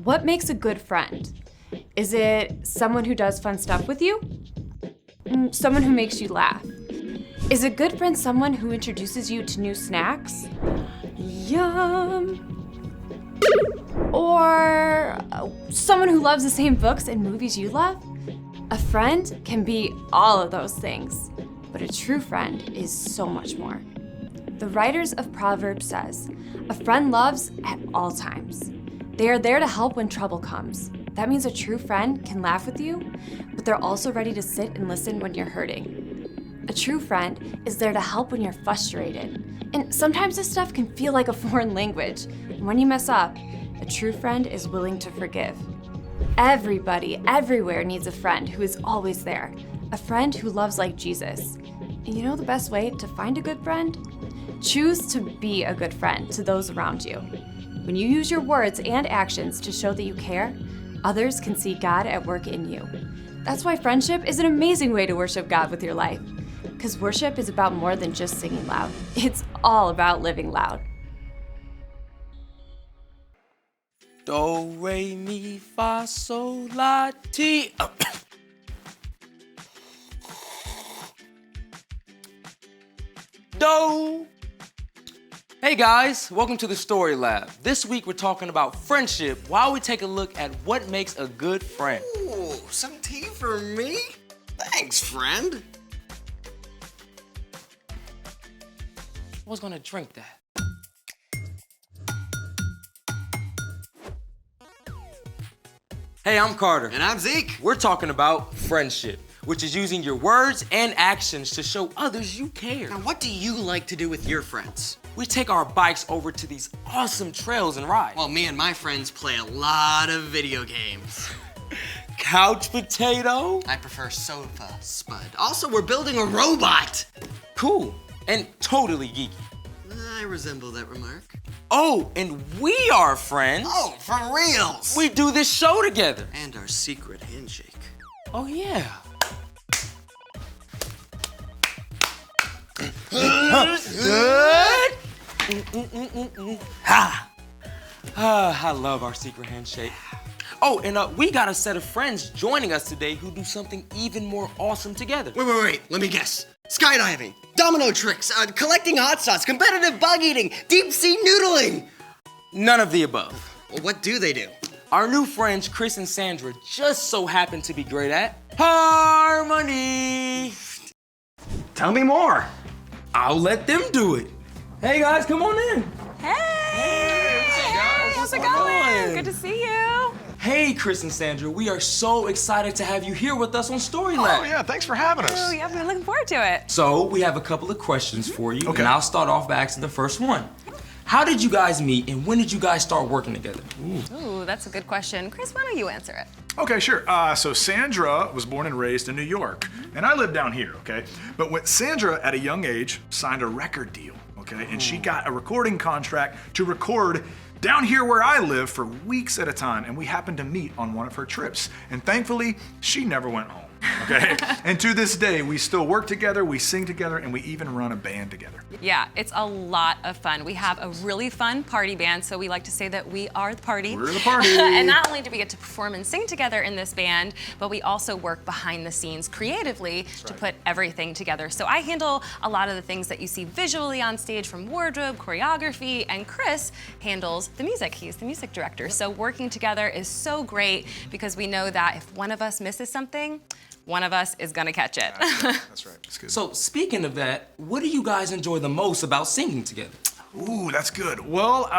What makes a good friend? Is it someone who does fun stuff with you? Someone who makes you laugh? Is a good friend someone who introduces you to new snacks? Yum! Or someone who loves the same books and movies you love? A friend can be all of those things, but a true friend is so much more. The writers of Proverbs says, "A friend loves at all times." They are there to help when trouble comes. That means a true friend can laugh with you, but they're also ready to sit and listen when you're hurting. A true friend is there to help when you're frustrated. And sometimes this stuff can feel like a foreign language. And when you mess up, a true friend is willing to forgive. Everybody, everywhere needs a friend who is always there. A friend who loves like Jesus. And you know the best way to find a good friend? Choose to be a good friend to those around you. When you use your words and actions to show that you care, others can see God at work in you. That's why friendship is an amazing way to worship God with your life. Because worship is about more than just singing loud. It's all about living loud. Do, re, mi, fa, sol, la, ti. Do. Hey guys, welcome to the Story Lab. This week we're talking about friendship while we take a look at what makes a good friend. Ooh, some tea for me? Thanks, friend. I was gonna drink that. Hey, I'm Carter. And I'm Zeke. We're talking about friendship, which is using your words and actions to show others you care. Now, what do you like to do with your friends? We take our bikes over to these awesome trails and ride. Well, me and my friends play a lot of video games. Couch potato? I prefer sofa spud. Also, we're building a robot. Cool, and totally geeky. I resemble that remark. Oh, and we are friends. Oh, for reals. We do this show together. And our secret handshake. Oh, yeah. I love our secret handshake. Oh, and we got a set of friends joining us today who do something even more awesome together. Wait. Let me guess. Skydiving, domino tricks, collecting hot sauce, competitive bug eating, deep sea noodling. None of the above. Well, what do they do? Our new friends, Chris and Sandra, just so happen to be great at harmony. Tell me more. I'll let them do it. Hey guys, come on in. Hey, how's it going? Good to see you. Hey, Chris and Sandra, we are so excited to have you here with us on Story Lab. Oh yeah, thanks for having us. Oh, yeah, I've been looking forward to it. So we have a couple of questions for you, Okay. and I'll start off by asking the first one. How did you guys meet, and when did you guys start working together? Ooh, that's a good question. Chris, why don't you answer it? Okay, sure. So Sandra was born and raised in New York, and I live down here, okay? But when Sandra, at a young age, signed a record deal, okay? And she got a recording contract to record down here where I live for weeks at a time, and we happened to meet on one of her trips. And thankfully, she never went home, okay? And to this day, we still work together, we sing together, and we even run a band together. Yeah, it's a lot of fun. We have a really fun party band, so we like to say that we are the party. We're the party. And not only do we get to perform and sing together in this band, but we also work behind the scenes creatively to put everything together. So I handle a lot of the things that you see visually on stage, from wardrobe, choreography, and Chris handles the music. He's the music director. So working together is so great because we know that if one of us misses something, one of us is gonna catch it. That's right. That's good. So speaking of that, what do you guys enjoy the most about singing together? Ooh, that's good. Well,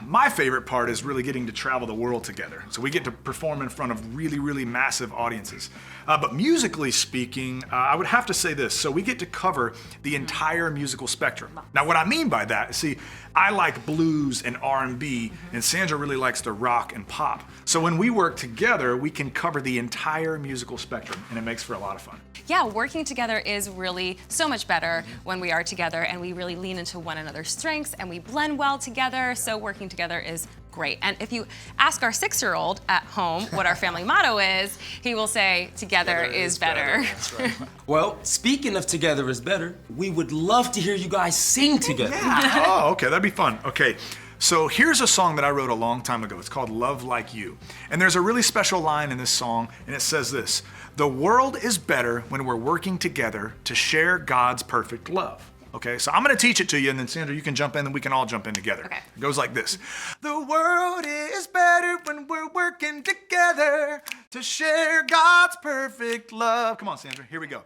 my favorite part is really getting to travel the world together. So we get to perform in front of really, really massive audiences. But musically speaking, I would have to say this. So we get to cover the entire musical spectrum. Now, what I mean by that, see, I like blues and R&B, and Sandra really likes the rock and pop. So when we work together, we can cover the entire musical spectrum, and it makes for a lot of fun. Yeah, working together is really so much better when we are together, and we really lean into one another's strengths and we blend well together. So working together is great. And if you ask our 6-year-old at home what our family motto is, he will say, together is better. That's right. Well, speaking of together is better, we would love to hear you guys sing together. Oh, okay, that'd be fun. Okay, So here's a song that I wrote a long time ago. It's called Love Like You. And there's a really special line in this song, and it says this: "The world is better when we're working together to share God's perfect love." Okay, so I'm gonna teach it to you, and then Sandra, you can jump in and we can all jump in together. Okay. It goes like this. The world is better when we're working together to share God's perfect love. Come on, Sandra, here we go.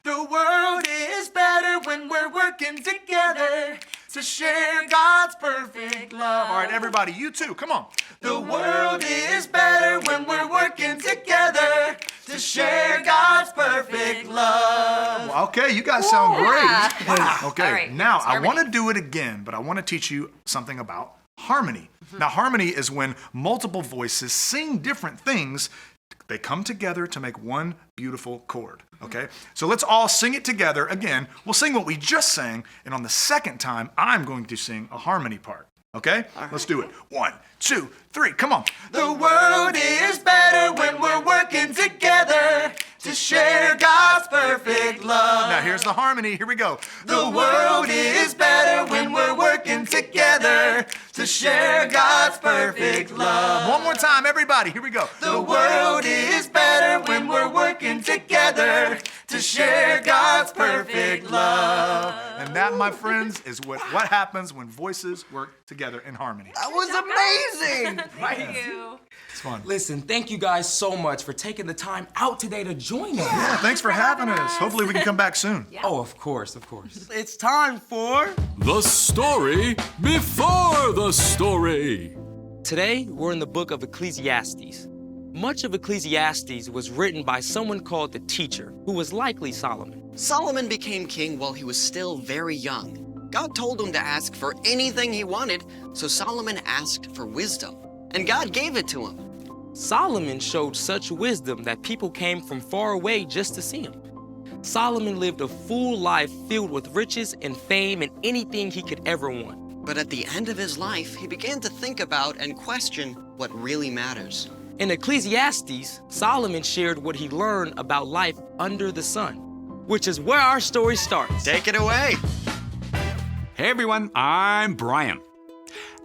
The world is better when we're working together to share God's perfect love. All right, everybody, you too, come on. The world is better when we're working together to share God's perfect love. Okay, you guys sound great. Wow. Okay, All right, now it's I want to harmony. do it again, but I want to teach you something about harmony. Now, harmony is when multiple voices sing different things. They come together to make one beautiful chord, okay? So let's all sing it together again. We'll sing what we just sang, and on the second time, I'm going to sing a harmony part, okay? Let's do it. 1, 2, 3, come on. The world is better when we're working together to share God's perfect love. Now here's the harmony, here we go. The world is better when we're working together to share God's perfect love. One more time, everybody, here we go. The world is better when we're working together to share God's perfect love. And that, my friends, is what happens when voices work together in harmony. That was amazing! Thank you. It's fun. Listen, thank you guys so much for taking the time out today to join us. Yeah, thanks for having us. Hopefully we can come back soon. Oh, of course, of course. It's time for... The story before the story. Today, we're in the book of Ecclesiastes. Much of Ecclesiastes was written by someone called the teacher, who was likely Solomon. Solomon became king while he was still very young. God told him to ask for anything he wanted, so Solomon asked for wisdom, and God gave it to him. Solomon showed such wisdom that people came from far away just to see him. Solomon lived a full life filled with riches and fame and anything he could ever want. But at the end of his life, he began to think about and question what really matters. In Ecclesiastes, Solomon shared what he learned about life under the sun, which is where our story starts. Take it away! Hey everyone, I'm Brian.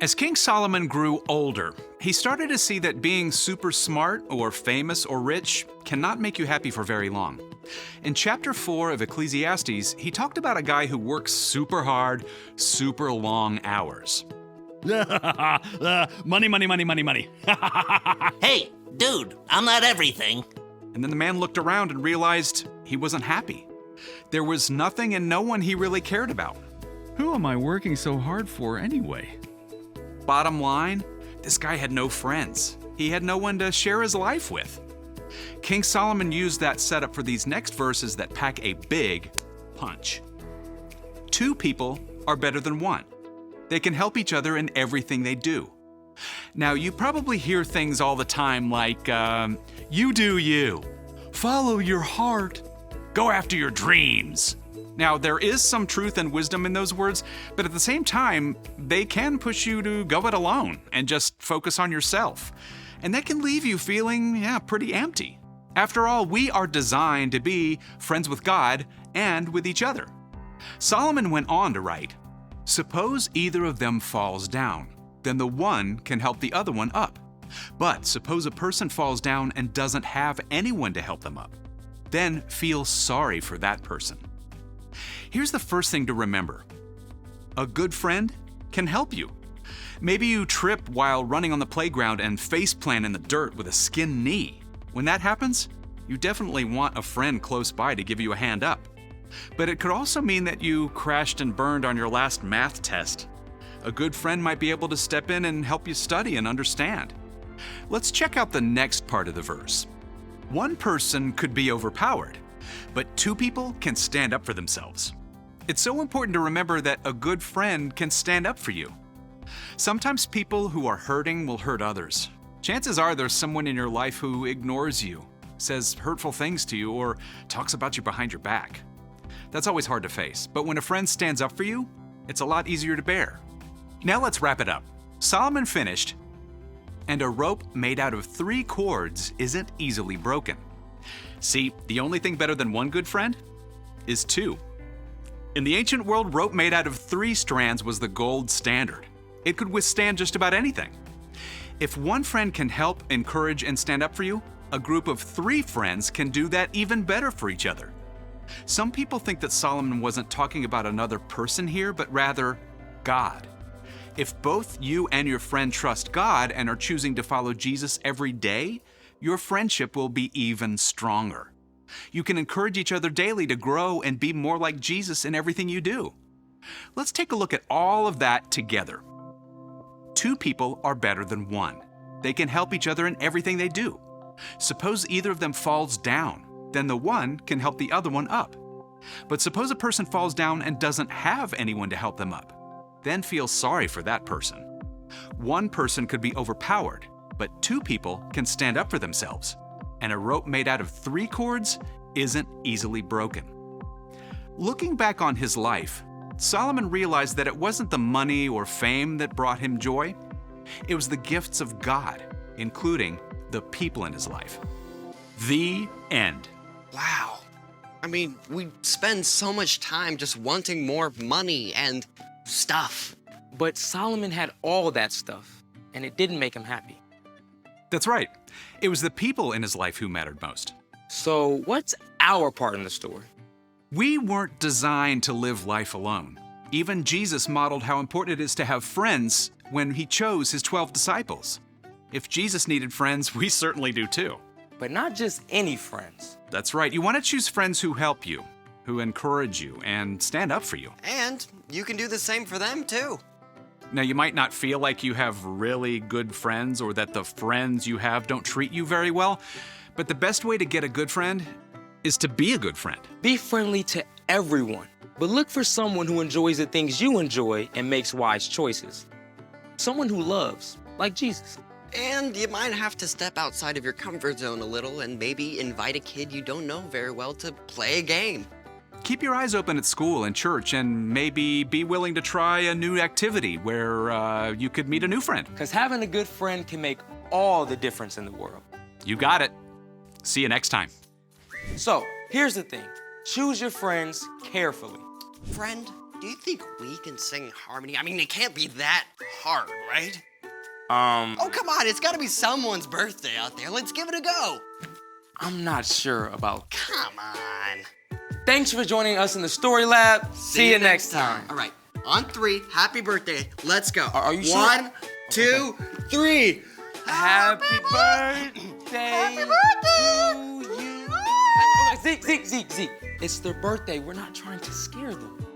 As King Solomon grew older, he started to see that being super smart or famous or rich cannot make you happy for very long. In chapter 4 of Ecclesiastes, he talked about a guy who works super hard, super long hours. Money, money, money, money, money. Hey, dude, I'm not everything. And then the man looked around and realized he wasn't happy. There was nothing and no one he really cared about. Who am I working so hard for anyway? Bottom line, this guy had no friends. He had no one to share his life with. King Solomon used that setup for these next verses that pack a big punch. 2 people are better than 1. They can help each other in everything they do. Now, you probably hear things all the time like, you do you, follow your heart, go after your dreams. Now, there is some truth and wisdom in those words, but at the same time, they can push you to go it alone and just focus on yourself. And that can leave you feeling, pretty empty. After all, we are designed to be friends with God and with each other. Solomon went on to write, "Suppose either of them falls down, then the one can help the other one up. But suppose a person falls down and doesn't have anyone to help them up, then feel sorry for that person." Here's the first thing to remember. A good friend can help you. Maybe you trip while running on the playground and faceplant in the dirt with a skinned knee. When that happens, you definitely want a friend close by to give you a hand up. But it could also mean that you crashed and burned on your last math test. A good friend might be able to step in and help you study and understand. Let's check out the next part of the verse. One person could be overpowered, but 2 people can stand up for themselves. It's so important to remember that a good friend can stand up for you. Sometimes people who are hurting will hurt others. Chances are there's someone in your life who ignores you, says hurtful things to you, or talks about you behind your back. That's always hard to face, but when a friend stands up for you, it's a lot easier to bear. Now let's wrap it up. Solomon finished, "And a rope made out of 3 cords isn't easily broken." See, the only thing better than 1 good friend is 2. In the ancient world, rope made out of 3 strands was the gold standard. It could withstand just about anything. If one friend can help, encourage, and stand up for you, a group of 3 friends can do that even better for each other. Some people think that Solomon wasn't talking about another person here, but rather God. If both you and your friend trust God and are choosing to follow Jesus every day, your friendship will be even stronger. You can encourage each other daily to grow and be more like Jesus in everything you do. Let's take a look at all of that together. 2 people are better than 1. They can help each other in everything they do. Suppose either of them falls down, then the one can help the other one up. But suppose a person falls down and doesn't have anyone to help them up. Then feel sorry for that person. One person could be overpowered, but 2 people can stand up for themselves. And a rope made out of 3 cords isn't easily broken. Looking back on his life, Solomon realized that it wasn't the money or fame that brought him joy. It was the gifts of God, including the people in his life. The end. Wow. I mean, we spend so much time just wanting more money and stuff. But Solomon had all that stuff, and it didn't make him happy. That's right. It was the people in his life who mattered most. So what's our part in the story? We weren't designed to live life alone. Even Jesus modeled how important it is to have friends when he chose his 12 disciples. If Jesus needed friends, we certainly do too. But not just any friends. That's right. You want to choose friends who help you, who encourage you, and stand up for you. And you can do the same for them too. Now, you might not feel like you have really good friends or that the friends you have don't treat you very well, but the best way to get a good friend is to be a good friend. Be friendly to everyone, but look for someone who enjoys the things you enjoy and makes wise choices. Someone who loves, like Jesus. And you might have to step outside of your comfort zone a little and maybe invite a kid you don't know very well to play a game. Keep your eyes open at school and church, and maybe be willing to try a new activity where you could meet a new friend. Because having a good friend can make all the difference in the world. You got it. See you next time. So, here's the thing. Choose your friends carefully. Friend, do you think we can sing harmony? I mean, it can't be that hard, right? Oh, come on, it's gotta be someone's birthday out there. Let's give it a go. I'm not sure about... Come on. Thanks for joining us in the Story Lab. See you next time. All right, on 3, happy birthday. Let's go. Are you sure? 1, 2, 3. Happy birthday Happy birthday to you. Zeke. It's their birthday. We're not trying to scare them.